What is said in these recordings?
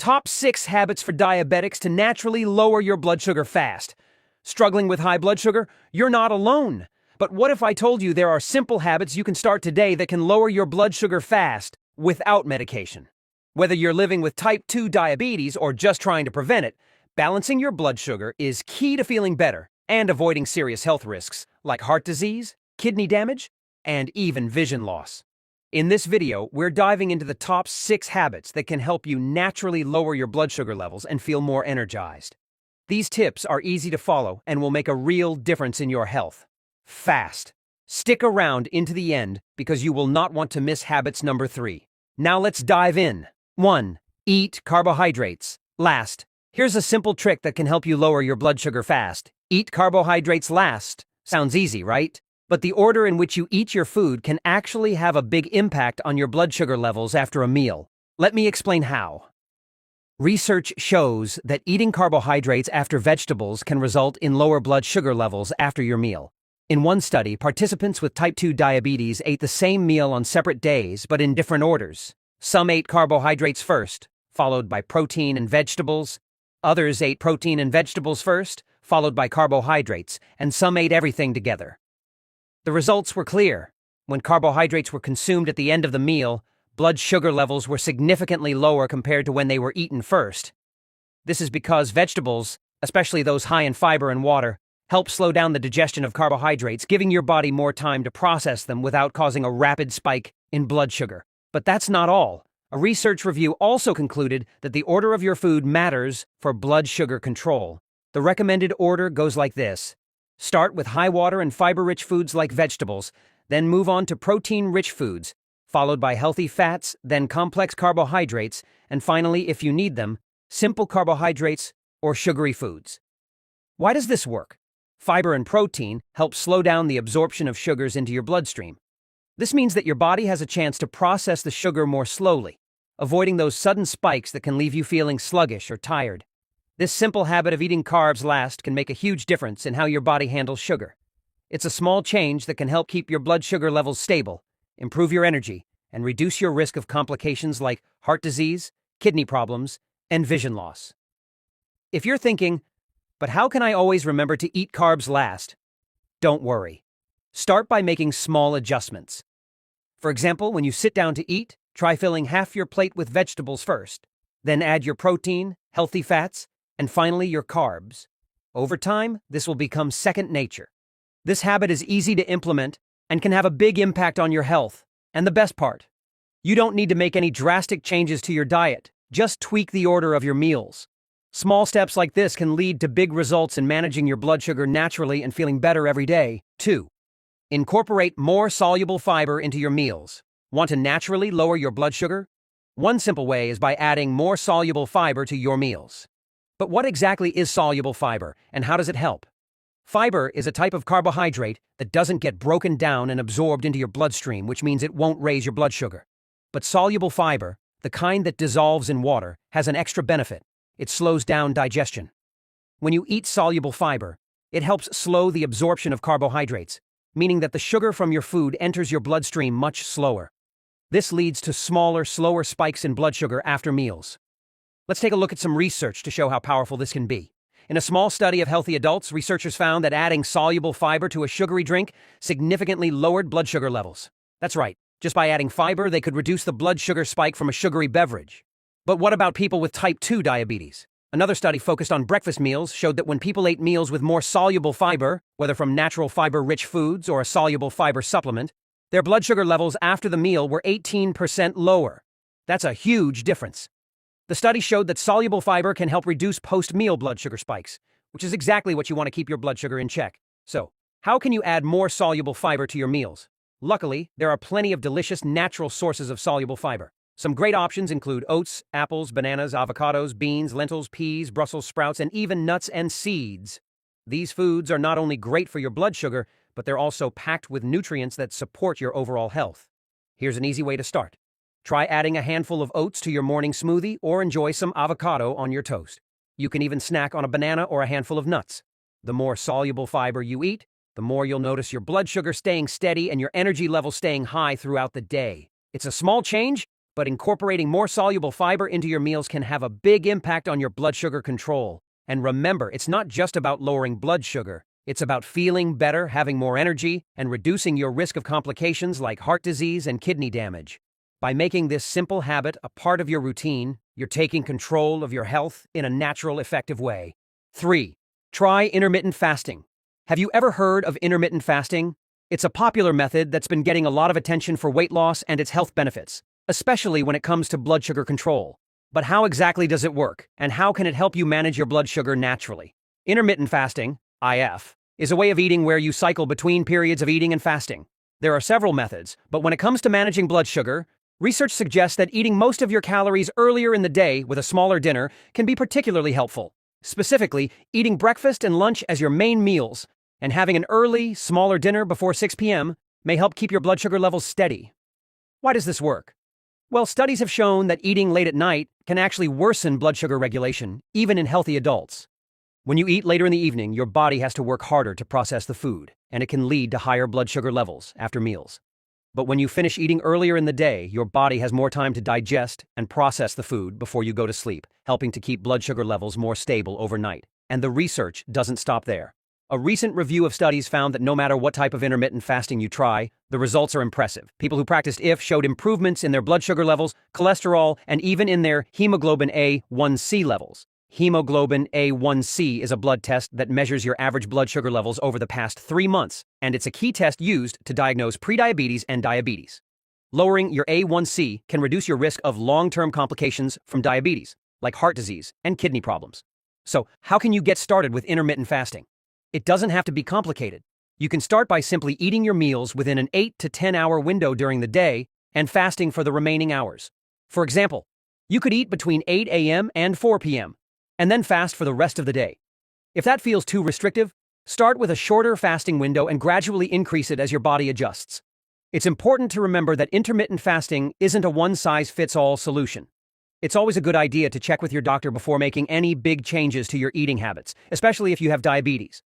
Top 6 habits for diabetics to naturally lower your blood sugar fast. Struggling with high blood sugar? You're not alone. But what if I told you there are simple habits you can start today that can lower your blood sugar fast without medication? Whether you're living with type 2 diabetes or just trying to prevent it, balancing your blood sugar is key to feeling better and avoiding serious health risks like heart disease, kidney damage, and even vision loss. In this video, we're diving into the top 6 habits that can help you naturally lower your blood sugar levels and feel more energized. These tips are easy to follow and will make a real difference in your health. Fast. Stick around into the end because you will not want to miss habits number 3. Now let's dive in. 1. Eat carbohydrates last. Here's a simple trick that can help you lower your blood sugar fast. Eat carbohydrates last. Sounds easy, right? But the order in which you eat your food can actually have a big impact on your blood sugar levels after a meal. Let me explain how. Research shows that eating carbohydrates after vegetables can result in lower blood sugar levels after your meal. In one study, participants with type 2 diabetes ate the same meal on separate days but in different orders. Some ate carbohydrates first, followed by protein and vegetables. Others ate protein and vegetables first, followed by carbohydrates, and some ate everything together. The results were clear. When carbohydrates were consumed at the end of the meal, blood sugar levels were significantly lower compared to when they were eaten first. This is because vegetables, especially those high in fiber and water, help slow down the digestion of carbohydrates, giving your body more time to process them without causing a rapid spike in blood sugar. But that's not all. A research review also concluded that the order of your food matters for blood sugar control. The recommended order goes like this. Start with high water and fiber-rich foods like vegetables, then move on to protein-rich foods, followed by healthy fats, then complex carbohydrates, and finally, if you need them, simple carbohydrates or sugary foods. Why does this work? Fiber and protein help slow down the absorption of sugars into your bloodstream. This means that your body has a chance to process the sugar more slowly, avoiding those sudden spikes that can leave you feeling sluggish or tired. This simple habit of eating carbs last can make a huge difference in how your body handles sugar. It's a small change that can help keep your blood sugar levels stable, improve your energy, and reduce your risk of complications like heart disease, kidney problems, and vision loss. If you're thinking, but how can I always remember to eat carbs last? Don't worry. Start by making small adjustments. For example, when you sit down to eat, try filling half your plate with vegetables first, then add your protein, healthy fats, and finally your carbs. Over time, this will become second nature. This habit is easy to implement and can have a big impact on your health. And the best part, you don't need to make any drastic changes to your diet. Just tweak the order of your meals. Small steps like this can lead to big results in managing your blood sugar naturally and feeling better every day. 2. Incorporate more soluble fiber into your meals. Want to naturally lower your blood sugar? One simple way is by adding more soluble fiber to your meals. But what exactly is soluble fiber, and how does it help? Fiber is a type of carbohydrate that doesn't get broken down and absorbed into your bloodstream, which means it won't raise your blood sugar. But soluble fiber, the kind that dissolves in water, has an extra benefit. It slows down digestion. When you eat soluble fiber, it helps slow the absorption of carbohydrates, meaning that the sugar from your food enters your bloodstream much slower. This leads to smaller, slower spikes in blood sugar after meals. Let's take a look at some research to show how powerful this can be. In a small study of healthy adults, researchers found that adding soluble fiber to a sugary drink significantly lowered blood sugar levels. That's right, just by adding fiber, they could reduce the blood sugar spike from a sugary beverage. But what about people with type 2 diabetes? Another study focused on breakfast meals showed that when people ate meals with more soluble fiber, whether from natural fiber-rich foods or a soluble fiber supplement, their blood sugar levels after the meal were 18% lower. That's a huge difference. The study showed that soluble fiber can help reduce post-meal blood sugar spikes, which is exactly what you want to keep your blood sugar in check. So, how can you add more soluble fiber to your meals? Luckily, there are plenty of delicious natural sources of soluble fiber. Some great options include oats, apples, bananas, avocados, beans, lentils, peas, Brussels sprouts, and even nuts and seeds. These foods are not only great for your blood sugar, but they're also packed with nutrients that support your overall health. Here's an easy way to start. Try adding a handful of oats to your morning smoothie or enjoy some avocado on your toast. You can even snack on a banana or a handful of nuts. The more soluble fiber you eat, the more you'll notice your blood sugar staying steady and your energy level staying high throughout the day. It's a small change, but incorporating more soluble fiber into your meals can have a big impact on your blood sugar control. And remember, it's not just about lowering blood sugar. It's about feeling better, having more energy, and reducing your risk of complications like heart disease and kidney damage. By making this simple habit a part of your routine, you're taking control of your health in a natural, effective way. 3. Try intermittent fasting. Have you ever heard of intermittent fasting? It's a popular method that's been getting a lot of attention for weight loss and its health benefits, especially when it comes to blood sugar control. But how exactly does it work, and how can it help you manage your blood sugar naturally? Intermittent fasting, IF, is a way of eating where you cycle between periods of eating and fasting. There are several methods, but when it comes to managing blood sugar, research suggests that eating most of your calories earlier in the day with a smaller dinner can be particularly helpful. Specifically, eating breakfast and lunch as your main meals and having an early, smaller dinner before 6 p.m. may help keep your blood sugar levels steady. Why does this work? Well, studies have shown that eating late at night can actually worsen blood sugar regulation, even in healthy adults. When you eat later in the evening, your body has to work harder to process the food, and it can lead to higher blood sugar levels after meals. But when you finish eating earlier in the day, your body has more time to digest and process the food before you go to sleep, helping to keep blood sugar levels more stable overnight. And the research doesn't stop there. A recent review of studies found that no matter what type of intermittent fasting you try, the results are impressive. People who practiced IF showed improvements in their blood sugar levels, cholesterol, and even in their hemoglobin A1C levels. Hemoglobin A1C is a blood test that measures your average blood sugar levels over the past 3 months, and it's a key test used to diagnose prediabetes and diabetes. Lowering your A1C can reduce your risk of long-term complications from diabetes, like heart disease and kidney problems. So, how can you get started with intermittent fasting? It doesn't have to be complicated. You can start by simply eating your meals within an 8 to 10 hour window during the day and fasting for the remaining hours. For example, you could eat between 8 a.m. and 4 p.m. and then fast for the rest of the day. If that feels too restrictive, start with a shorter fasting window and gradually increase it as your body adjusts. It's important to remember that intermittent fasting isn't a one-size-fits-all solution. It's always a good idea to check with your doctor before making any big changes to your eating habits, especially if you have diabetes.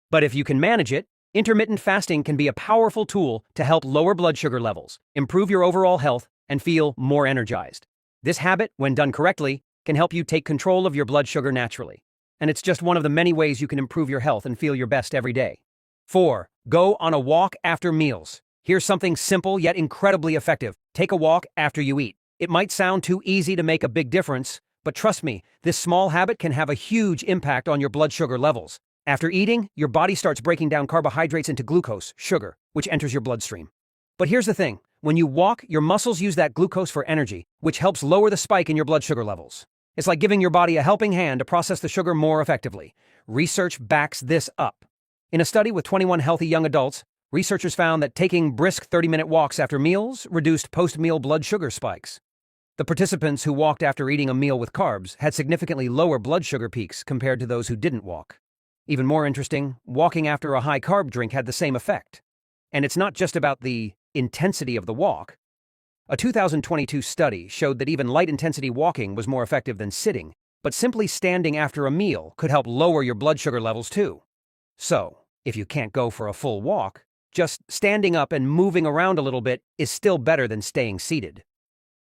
But if you can manage it, intermittent fasting can be a powerful tool to help lower blood sugar levels, improve your overall health, and feel more energized. This habit, when done correctly, can help you take control of your blood sugar naturally. And it's just one of the many ways you can improve your health and feel your best every day. 4. Go on a walk after meals. Here's something simple yet incredibly effective. Take a walk after you eat. It might sound too easy to make a big difference, but trust me, this small habit can have a huge impact on your blood sugar levels. After eating, your body starts breaking down carbohydrates into glucose, sugar, which enters your bloodstream. But here's the thing. When you walk, your muscles use that glucose for energy, which helps lower the spike in your blood sugar levels. It's like giving your body a helping hand to process the sugar more effectively. Research backs this up. In a study with 21 healthy young adults, researchers found that taking brisk 30-minute walks after meals reduced post-meal blood sugar spikes. The participants who walked after eating a meal with carbs had significantly lower blood sugar peaks compared to those who didn't walk. Even more interesting, walking after a high-carb drink had the same effect. And it's not just about the intensity of the walk. A 2022 study showed that even light-intensity walking was more effective than sitting, but simply standing after a meal could help lower your blood sugar levels too. So, if you can't go for a full walk, just standing up and moving around a little bit is still better than staying seated.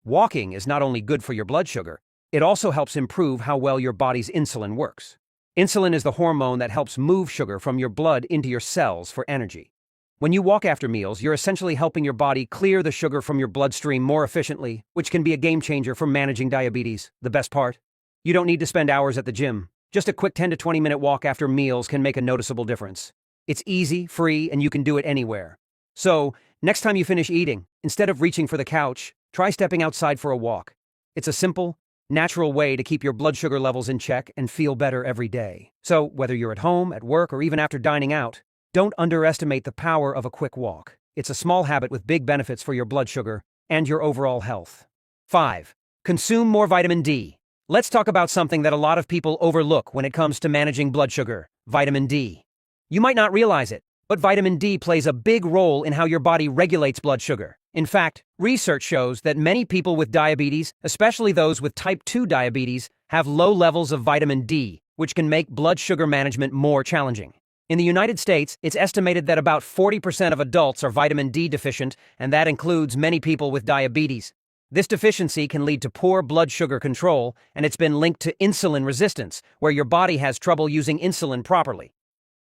Walking is not only good for your blood sugar, it also helps improve how well your body's insulin works. Insulin is the hormone that helps move sugar from your blood into your cells for energy. When you walk after meals, you're essentially helping your body clear the sugar from your bloodstream more efficiently, which can be a game changer for managing diabetes. The best part? You don't need to spend hours at the gym. Just a quick 10 to 20 minute walk after meals can make a noticeable difference. It's easy, free, and you can do it anywhere. So, next time you finish eating, instead of reaching for the couch, try stepping outside for a walk. It's a simple, natural way to keep your blood sugar levels in check and feel better every day. So, whether you're at home, at work, or even after dining out, don't underestimate the power of a quick walk. It's a small habit with big benefits for your blood sugar and your overall health. 5. Consume more vitamin D. Let's talk about something that a lot of people overlook when it comes to managing blood sugar: vitamin D. You might not realize it, but vitamin D plays a big role in how your body regulates blood sugar. In fact, research shows that many people with diabetes, especially those with type 2 diabetes, have low levels of vitamin D, which can make blood sugar management more challenging. In the United States, it's estimated that about 40% of adults are vitamin D deficient, and that includes many people with diabetes. This deficiency can lead to poor blood sugar control, and it's been linked to insulin resistance, where your body has trouble using insulin properly.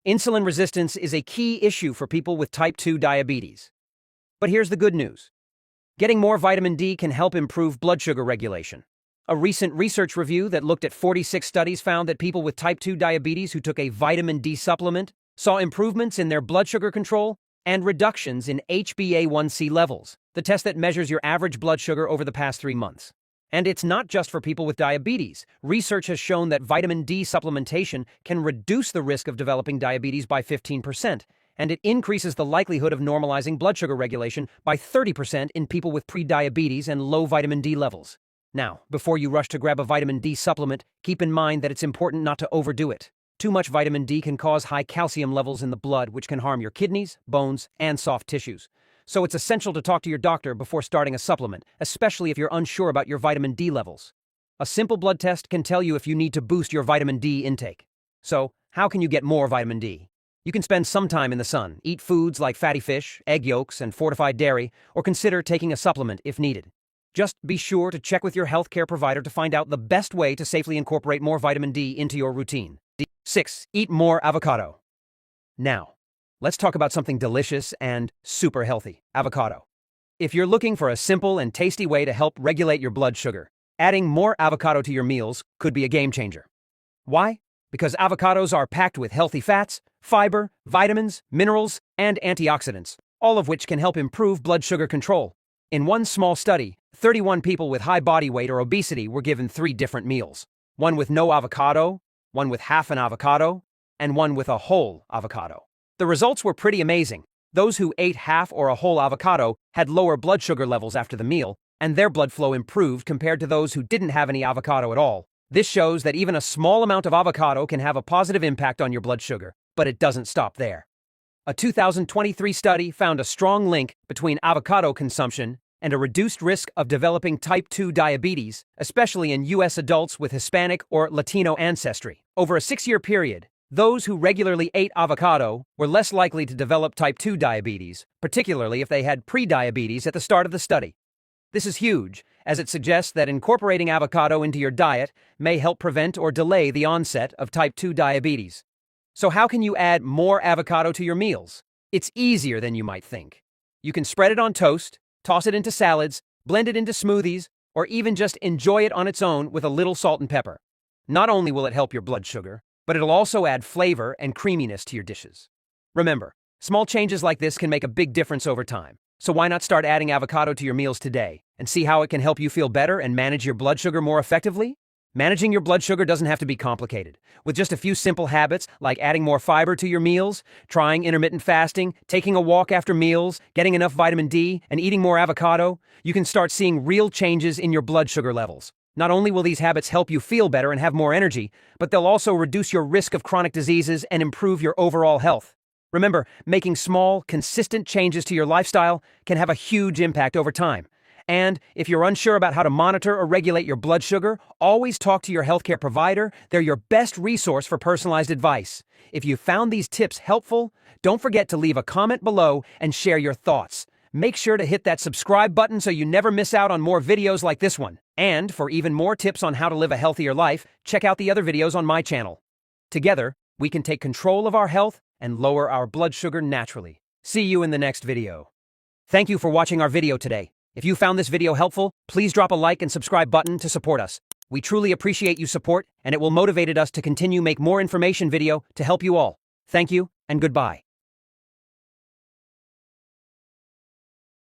Insulin resistance is a key issue for people with type 2 diabetes. But here's the good news. Getting more vitamin D can help improve blood sugar regulation. A recent research review that looked at 46 studies found that people with type 2 diabetes who took a vitamin D supplement saw improvements in their blood sugar control and reductions in HbA1c levels, the test that measures your average blood sugar over the past 3 months. And it's not just for people with diabetes. Research has shown that vitamin D supplementation can reduce the risk of developing diabetes by 15%, and it increases the likelihood of normalizing blood sugar regulation by 30% in people with pre-diabetes and low vitamin D levels. Now, before you rush to grab a vitamin D supplement, keep in mind that it's important not to overdo it. Too much vitamin D can cause high calcium levels in the blood, which can harm your kidneys, bones, and soft tissues. So it's essential to talk to your doctor before starting a supplement, especially if you're unsure about your vitamin D levels. A simple blood test can tell you if you need to boost your vitamin D intake. So, how can you get more vitamin D? You can spend some time in the sun, eat foods like fatty fish, egg yolks, and fortified dairy, or consider taking a supplement if needed. Just be sure to check with your healthcare provider to find out the best way to safely incorporate more vitamin D into your routine. 6. Eat more avocado. Now, let's talk about something delicious and super healthy: avocado. If you're looking for a simple and tasty way to help regulate your blood sugar, adding more avocado to your meals could be a game changer. Why? Because avocados are packed with healthy fats, fiber, vitamins, minerals, and antioxidants, all of which can help improve blood sugar control. In one small study, 31 people with high body weight or obesity were given 3 different meals: one with no avocado, one with half an avocado, and one with a whole avocado. The results were pretty amazing. Those who ate half or a whole avocado had lower blood sugar levels after the meal, and their blood flow improved compared to those who didn't have any avocado at all. This shows that even a small amount of avocado can have a positive impact on your blood sugar, but it doesn't stop there. A 2023 study found a strong link between avocado consumption and a reduced risk of developing type 2 diabetes, especially in U.S. adults with Hispanic or Latino ancestry. Over a 6-year period, those who regularly ate avocado were less likely to develop type 2 diabetes, particularly if they had pre-diabetes at the start of the study. This is huge, as it suggests that incorporating avocado into your diet may help prevent or delay the onset of type 2 diabetes. So how can you add more avocado to your meals? It's easier than you might think. You can spread it on toast, toss it into salads, blend it into smoothies, or even just enjoy it on its own with a little salt and pepper. Not only will it help your blood sugar, but it'll also add flavor and creaminess to your dishes. Remember, small changes like this can make a big difference over time. So why not start adding avocado to your meals today and see how it can help you feel better and manage your blood sugar more effectively? Managing your blood sugar doesn't have to be complicated. With just a few simple habits, like adding more fiber to your meals, trying intermittent fasting, taking a walk after meals, getting enough vitamin D, and eating more avocado, you can start seeing real changes in your blood sugar levels. Not only will these habits help you feel better and have more energy, but they'll also reduce your risk of chronic diseases and improve your overall health. Remember, making small, consistent changes to your lifestyle can have a huge impact over time. And if you're unsure about how to monitor or regulate your blood sugar, always talk to your healthcare provider. They're your best resource for personalized advice. If you found these tips helpful, don't forget to leave a comment below and share your thoughts. Make sure to hit that subscribe button so you never miss out on more videos like this one. And for even more tips on how to live a healthier life, check out the other videos on my channel. Together, we can take control of our health and lower our blood sugar naturally. See you in the next video. Thank you for watching our video today. If you found this video helpful, please drop a like and subscribe button to support us. We truly appreciate your support, and it will motivate us to continue make more information video to help you all. Thank you, and goodbye.